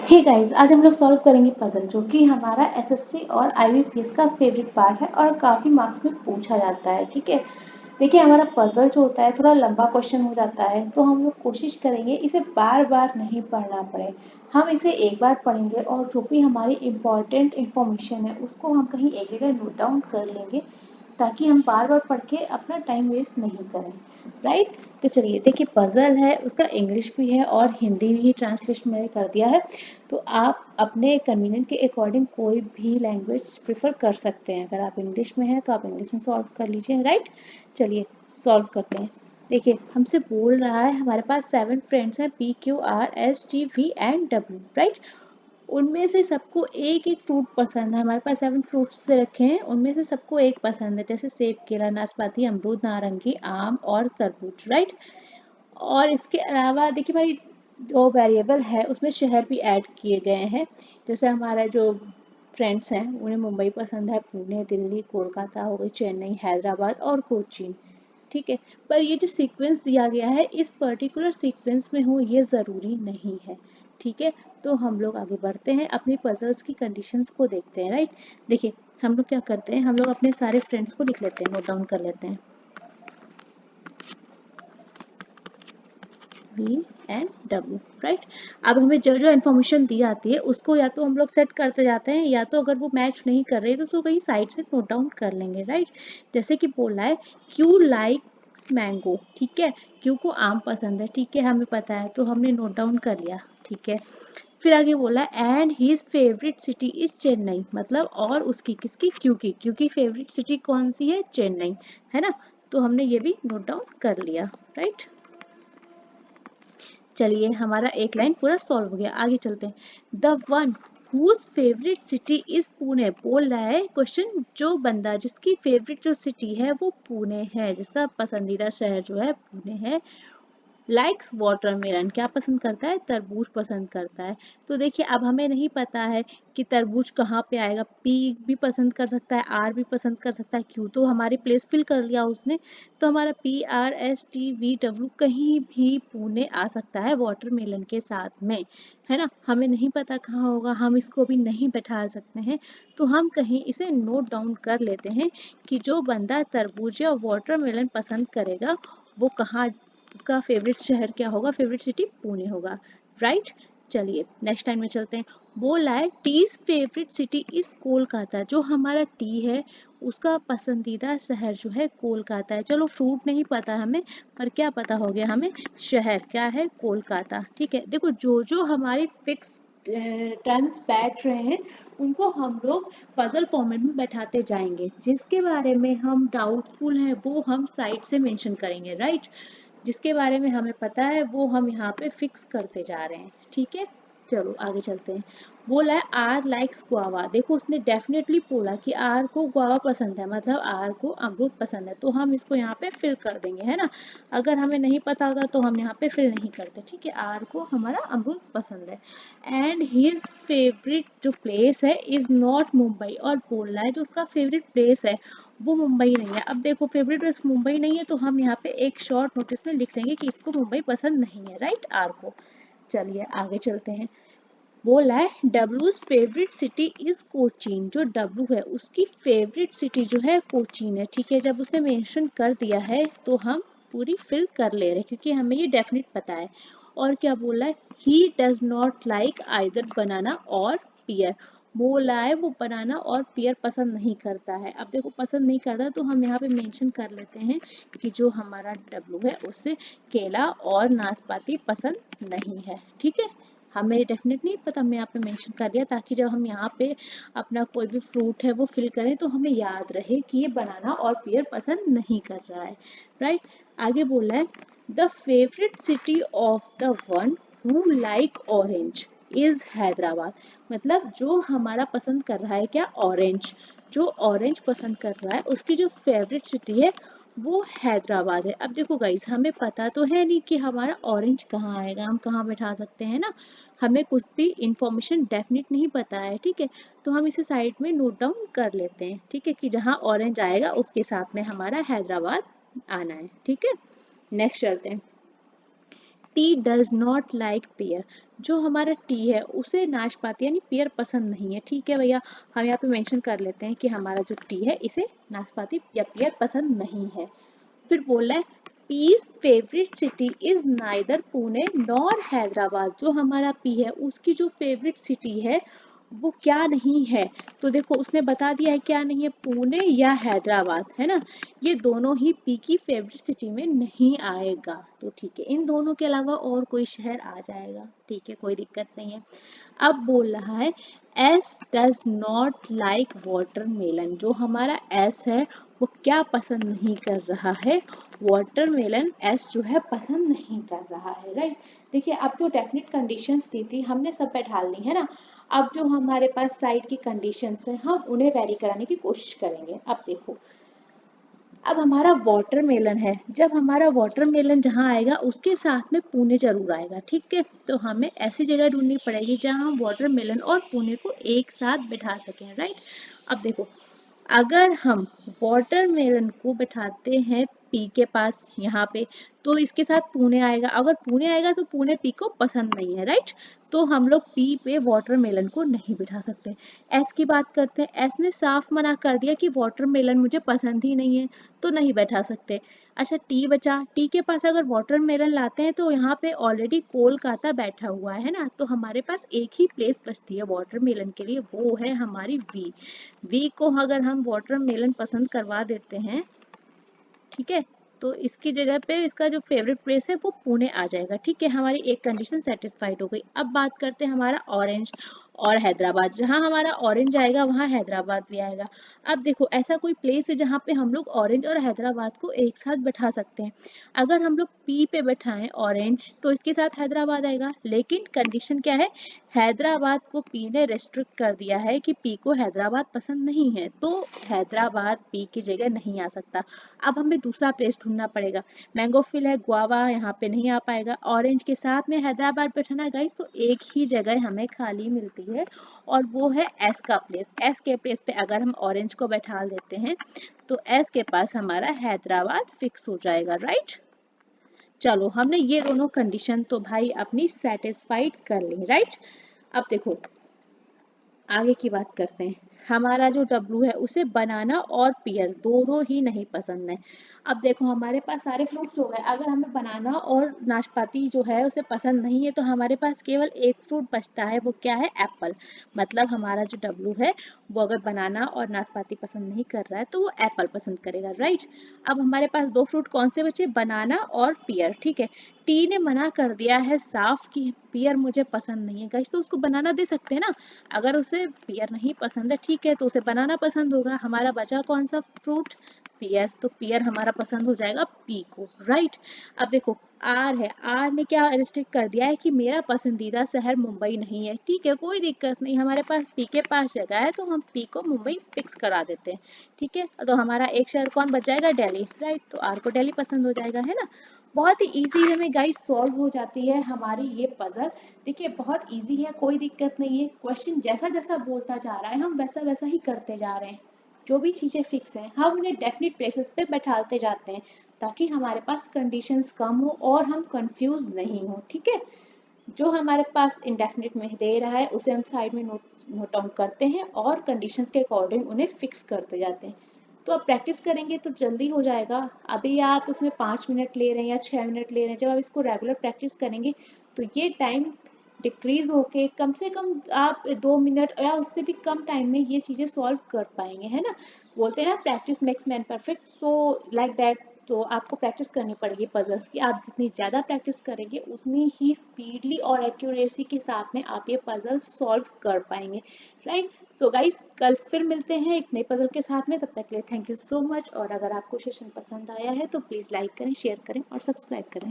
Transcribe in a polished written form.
Hey guys, आज हम लोग सॉल्व करेंगे पजल जो कि हमारा एसएससी और आईबीपीएस का फेवरेट पार्ट है और काफ़ी मार्क्स में पूछा जाता है। ठीक है, देखिए हमारा पजल जो होता है थोड़ा लंबा क्वेश्चन हो जाता है, तो हम लोग कोशिश करेंगे इसे बार बार नहीं पढ़ना पड़े। हम इसे एक बार पढ़ेंगे और जो भी हमारी इम्पॉर्टेंट इन्फॉर्मेशन है उसको हम कहीं एक जगह नोट डाउन कर लेंगे, ताकि हम बार बार पढ़ के अपना टाइम वेस्ट नहीं करें। राइट, तो चलिए देखिए पजल है, उसका इंग्लिश भी है और हिंदी भी ट्रांसलेशन मैंने कर दिया है, तो आप अपने कन्वीनियंट के अकॉर्डिंग कोई भी लैंग्वेज प्रेफर कर सकते हैं। अगर आप इंग्लिश में हैं तो आप इंग्लिश में सॉल्व कर लीजिए। राइट, चलिए सॉल्व करते हैं। देखिए हमसे बोल रहा है हमारे पास 7 फ्रेंड्स हैं, PQRSTV एंड W। राइट, उनमें से सबको एक एक फ्रूट पसंद है। हमारे पास 7 फ्रूट्स से रखे हैं, उनमें से सबको एक पसंद है, जैसे सेब, केला, नाशपाती, अमरूद, नारंगी, आम और तरबूज। राइट, और इसके अलावा देखिए हमारी 2 वेरिएबल है, उसमें शहर भी ऐड किए गए हैं। जैसे हमारा जो फ्रेंड्स हैं उन्हें मुंबई पसंद है, पुणे, दिल्ली, कोलकाता हो गई, चेन्नई, हैदराबाद और कोचीन। ठीक है, पर ये जो सीक्वेंस दिया गया है इस पर्टिकुलर सीक्वेंस में हो ये ज़रूरी नहीं है। ठीक है, तो हम लोग आगे बढ़ते हैं, अपनी पजल्स की कंडीशंस को देखते हैं। राइट, देखिए हम लोग क्या करते हैं, हम लोग अपने सारे फ्रेंड्स को लिख लेते हैं, नोट डाउन कर लेते हैं, V एंड W। राइट, अब हमें जो जो इन्फॉर्मेशन दी जाती है उसको या तो हम लोग सेट करते जाते हैं, या तो अगर वो मैच नहीं कर रही तो उसको कहीं साइड से नोट डाउन कर लेंगे। राइट, जैसे कि बोला है क्यू लाइक्स मैंगो। ठीक है, क्यू को आम पसंद है, ठीक है हमें पता है, तो हमने नोट डाउन कर लिया। ठीक है, फिर आगे बोला and his favourite city is Chennai, मतलब और उसकी किसकी, क्यू की फेवरेट सिटी कौन सी है, चेन्नई, है ना, तो हमने ये भी नोट डाउन कर लिया। राइट, चलिए हमारा एक लाइन पूरा सॉल्व हो गया, आगे चलते हैं। The one whose favourite city is Pune, बोल रहा है क्वेश्चन जो बंदा जिसकी फेवरेट जो सिटी है वो पुणे है, जिसका पसंदीदा शहर जो है पुणे है, लाइक्स वाटरमेलन, क्या पसंद करता है, तरबूज पसंद करता है। तो देखिए अब हमें नहीं पता है कि तरबूज कहाँ पे आएगा, पी भी पसंद कर सकता है, आर भी पसंद कर सकता है, क्यों, तो हमारी प्लेस फिल कर लिया उसने, तो हमारा PRSTVW कहीं भी पुणे आ सकता है वाटरमेलन के साथ में, है ना। हमें नहीं पता कहाँ होगा, हम इसको भी नहीं बैठा सकते हैं, तो हम कहीं इसे नोट डाउन कर लेते हैं कि जो बंदा तरबूज या वाटरमेलन पसंद करेगा वो कहाँ, उसका फेवरेट शहर क्या होगा, फेवरेट सिटी पुणे होगा। राइट, चलिए नेक्स्ट टाइम में चलते हैं। बोला है T's favourite city is Kolkata, जो हमारा टी है उसका पसंदीदा शहर जो है कोलकाता है। चलो फ्रूट नहीं पता हमें, पर क्या पता हो गया हमें, शहर क्या है, कोलकाता। ठीक है, देखो जो जो हमारी फिक्स टर्म्स बैठ रहे हैं उनको हम लोग पजल फॉर्मेट में बैठाते जाएंगे, जिसके बारे में हम डाउटफुल है वो हम साइड से मेंशन करेंगे। राइट, जिसके बारे में हमें पता है वो हम यहाँ पे फिक्स करते जा रहे हैं। ठीक है, चलो आगे चलते हैं। बोला है आर लाइक्स गुआवा, देखो उसने डेफिनेटली बोला कि आर को गुआवा पसंद है, मतलब आर को अमरूद पसंद है, तो हम इसको यहाँ पे फिल कर देंगे, है ना। अगर हमें नहीं पता होगा तो हम यहाँ पे फिल नहीं करते। ठीक है, आर को हमारा अमरूद पसंद है। एंड हिज फेवरेट जो प्लेस है इज नॉट मुंबई, और बोल रहा है जो उसका फेवरेट प्लेस है वो मुंबई नहीं है। अब देखो फेवरेट प्लेस मुंबई नहीं है, तो हम यहाँ पे एक शॉर्ट नोटिस में लिख लेंगे कि इसको मुंबई पसंद नहीं है। राइट, आर को। चलिए आगे चलते हैं। बोला है डब्ल्यूज फेवरेट सिटी इज कोचीन, जो डब्ल्यू है उसकी फेवरेट सिटी जो है कोचीन है। ठीक है, जब उसने मेंशन कर दिया है तो हम पूरी फिल कर ले रहे हैं, क्योंकि हमें ये डेफिनेट पता है। और क्या बोला है, he does not like either banana और पियर, बोला है वो बनाना और पियर पसंद नहीं करता है। अब देखो पसंद नहीं करता तो हम यहाँ पे मेंशन कर लेते हैं कि जो हमारा डब्ल्यू है उससे केला और नाशपाती पसंद नहीं है। ठीक है, हमें डेफिनेट नहीं पता, हमने यहाँ पे मेंशन कर दिया ताकि जब हम यहाँ पे अपना कोई भी फ्रूट है वो फिल करें तो हमें याद रहे कि ये बनाना और पियर पसंद नहीं कर रहा है। राइट, आगे बोला है the favourite city of the one who like orange is Hyderabad, मतलब जो हमारा पसंद कर रहा है क्या, ऑरेंज, जो ऑरेंज पसंद कर रहा है उसकी जो फेवरेट सिटी है वो हैदराबाद है। अब देखो गाइस हमें पता तो है नहीं कि हमारा ऑरेंज कहाँ आएगा, हम कहाँ बैठा सकते हैं ना, हमें कुछ भी इंफॉर्मेशन डेफिनेट नहीं पता है। ठीक है, तो हम इसे साइड में नोट डाउन कर लेते हैं। ठीक है, कि जहाँ ऑरेंज आएगा उसके साथ में हमारा हैदराबाद आना है। ठीक है, नेक्स्ट चलते हैं। T does not like pair, जो हमारा टी है उसे नाशपाती यानी पेयर पसंद नहीं है। ठीक है भैया, हम यहाँ पे मेंशन कर लेते हैं कि हमारा जो टी है इसे नाशपाती या पेयर पसंद नहीं है। फिर बोला है P's favourite city is neither Pune nor Hyderabad, जो हमारा पी है उसकी जो फेवरेट सिटी है वो क्या नहीं है। तो देखो उसने बता दिया है क्या नहीं है, पुणे या हैदराबाद, है ना, ये दोनों ही पी की फेवरेट सिटी में नहीं आएगा। तो ठीक है, इन दोनों के अलावा और कोई शहर आ जाएगा, ठीक है, कोई दिक्कत नहीं है। अब बोल रहा है S does not like watermelon, जो हमारा एस है वो क्या पसंद नहीं कर रहा है, वाटरमेलन एस जो है पसंद नहीं कर रहा है, राइट। देखिए अब जो डेफिनेट कंडीशंस दी थी हमने सब पे ढालनी है ना। अब जो हमारे पास साइड की कंडीशंस है हम उन्हें वेरी कराने की कोशिश करेंगे। अब देखो, अब हमारा वाटरमेलन है, जब हमारा वाटरमेलन जहाँ आएगा उसके साथ में पुणे जरूर आएगा, ठीक है। तो हमें ऐसी जगह ढूंढनी पड़ेगी जहाँ हम वाटरमेलन और पुणे को एक साथ बिठा सकें, राइट। अब देखो, अगर हम वाटरमेलन को बिठाते हैं पी के पास यहाँ पे, तो इसके साथ पुणे आएगा, अगर पुणे आएगा तो पुणे पी को पसंद नहीं है, राइट। तो हम लोग पी पे वाटरमेलन को नहीं बिठा सकते। एस की बात करते हैं, एस ने साफ मना कर दिया कि वाटरमेलन मुझे पसंद ही नहीं है, तो नहीं बैठा सकते। अच्छा टी बचा, टी के पास अगर वाटरमेलन लाते हैं तो यहाँ पे ऑलरेडी कोलकाता बैठा हुआ है ना, तो हमारे पास एक ही प्लेस बचती है वाटरमेलन के लिए, वो है हमारी वी। वी को अगर हम वाटरमेलन पसंद करवा देते हैं, ठीक है, तो इसकी जगह पे इसका जो फेवरेट प्लेस है वो पुणे आ जाएगा, ठीक है। हमारी एक कंडीशन सेटिस्फाइड हो गई। अब बात करते हैं हमारा ऑरेंज और हैदराबाद, जहाँ हमारा ऑरेंज आएगा वहाँ हैदराबाद भी आएगा। अब देखो ऐसा कोई प्लेस है जहाँ पे हम लोग ऑरेंज और हैदराबाद को एक साथ बैठा सकते हैं। अगर हम लोग पी पे बैठाएं ऑरेंज तो इसके साथ हैदराबाद आएगा, लेकिन कंडीशन क्या है, हैदराबाद को पी ने रेस्ट्रिक्ट कर दिया है कि पी को हैदराबाद पसंद नहीं है, तो हैदराबाद पी की जगह नहीं आ सकता। अब हमें दूसरा प्लेस ढूंढना पड़ेगा। मैंगो फिल है, गुआवा यहाँ पे नहीं आ पाएगा। ऑरेंज के साथ में हैदराबाद बैठाना है गाइस, तो एक ही जगह हमें खाली मिलती है और वो है एस का प्लेस। एस के प्लेस पे अगर हम ऑरेंज को बैठा देते हैं तो एस के पास हमारा हैदराबाद फिक्स हो जाएगा, राइट। चलो हमने ये दोनों कंडीशन तो भाई अपनी सेटिस्फाइड कर ली, राइट। अब देखो आगे की बात करते हैं। हमारा जो डब्लू है उसे बनाना और पियर दोनों ही नहीं पसंद है। अब देखो हमारे पास सारे फ्रूट्स हो गए, अगर हमें बनाना और नाशपाती जो है उसे पसंद नहीं है तो हमारे पास केवल एक फ्रूट बचता है, वो क्या है, एप्पल। मतलब हमारा जो डब्लू है वो अगर बनाना और नाशपाती पसंद नहीं कर रहा है तो वो एप्पल पसंद करेगा, राइट। अब हमारे पास दो फ्रूट कौन से बचे, बनाना और पियर, ठीक है। टी ने मना कर दिया है साफ कि पियर मुझे पसंद नहीं है गाइस, तो उसको बनाना दे सकते हैं ना। अगर उसे पियर नहीं पसंद है, ठीक है, तो उसे बनाना पसंद होगा। हमारा बचा कौन सा फ्रूट, पियर, तो पियर हमारा पसंद हो जाएगा पी को, राइट। अब देखो आर है, आर ने क्या रिस्ट्रिक्ट कर दिया है कि मेरा पसंदीदा शहर मुंबई नहीं है, ठीक है, कोई दिक्कत नहीं, हमारे पास पी के पास जगह है तो हम पी को मुंबई फिक्स करा देते हैं, ठीक है। तो हमारा एक शहर कौन बच जाएगा, दिल्ली, राइट, तो आर को दिल्ली पसंद हो जाएगा, है ना। बहुत ही इजी वे में गाइस सॉल्व हो जाती है हमारी ये पजल। देखिए बहुत इजी है, कोई दिक्कत नहीं है, क्वेश्चन जैसा जैसा बोलता जा रहा है हम वैसा वैसा ही करते जा रहे हैं। जो भी चीजें फिक्स हैं हम उन्हें डेफिनेट प्लेसेस पे बैठाते जाते हैं ताकि हमारे पास कंडीशंस कम हो और हम कंफ्यूज नहीं हो, ठीक है। जो हमारे पास इंडेफिनिट में दे रहा है उसे हम साइड में नोट डाउन करते हैं और कंडीशंस के अकॉर्डिंग उन्हें फिक्स करते जाते हैं। तो आप प्रैक्टिस करेंगे तो जल्दी हो जाएगा। अभी आप उसमें 5 मिनट ले रहे हैं या 6 मिनट ले रहे हैं, जब आप इसको रेगुलर प्रैक्टिस करेंगे तो ये टाइम डिक्रीज होके कम से कम आप 2 मिनट या उससे भी कम टाइम में ये चीजें सॉल्व कर पाएंगे, है ना। बोलते हैं ना practice makes man perfect, so like that. तो आपको प्रैक्टिस करनी पड़ेगी पजल्स की, आप जितनी ज़्यादा प्रैक्टिस करेंगे उतनी ही स्पीडली और एक्यूरेसी के साथ में आप ये पजल्स सॉल्व कर पाएंगे, राइट। सो गाइस कल फिर मिलते हैं एक नए पजल के साथ में, तब तक के लिए थैंक यू सो मच। और अगर आपको सेशन पसंद आया है तो प्लीज़ लाइक करें, शेयर करें और सब्सक्राइब करें।